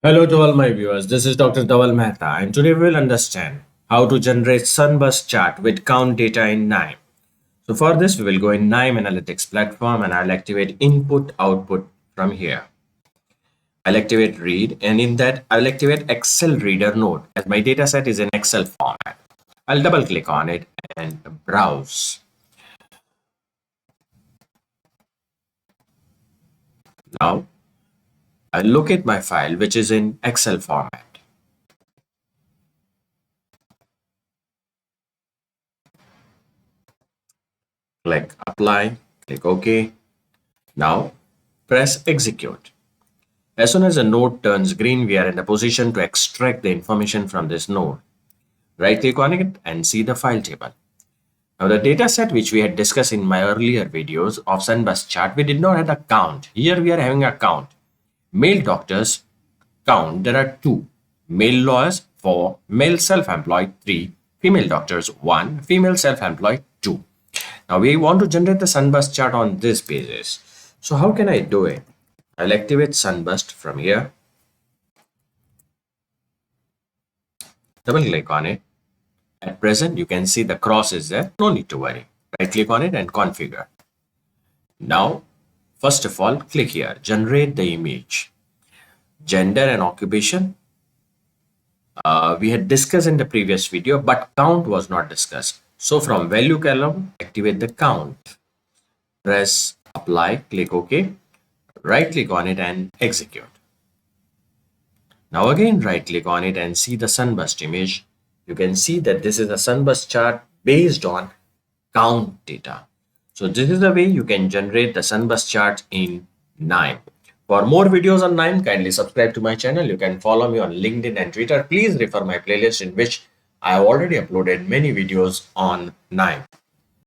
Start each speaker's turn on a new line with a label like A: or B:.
A: Hello to all my viewers, this is Dr. Dhaval Maheta and today we will understand how to generate Sunburst chart with count data in KNIME. So for this we will go in KNIME Analytics platform and I'll activate input output from here. I'll activate read and in that I'll activate Excel reader node as my data set is in Excel format. I'll double click on it and browse. Now I'll locate my file which is in Excel format. Click apply, click OK. Now press execute. As soon as the node turns green, we are in the position to extract the information from this node. Right click on it and see the file table. Now the data set which we had discussed in my earlier videos of Sunburst chart, we did not have a count. Here we are having a count. Male doctors count, there are 2. Male lawyers 4, male self-employed 3, female doctors 1, female self-employed 2. Now we want to generate the Sunburst chart on this basis. So how can I do it? I'll activate Sunburst from here. Double click on it. At present, you can see the cross is there. No need to worry. Right click on it and configure. Now, first of all, click here. Generate the image. Gender and occupation. We had discussed in the previous video, but count was not discussed. So from value column, activate the count. Press apply, click OK. Right click on it and execute. Now again right click on it and see the Sunburst image. You can see that this is a Sunburst chart based on count data. So this is the way you can generate the Sunburst chart in KNIME. For more videos on KNIME, kindly subscribe to my channel. You can follow me on LinkedIn and Twitter. Please refer my playlist in which I have already uploaded many videos on KNIME.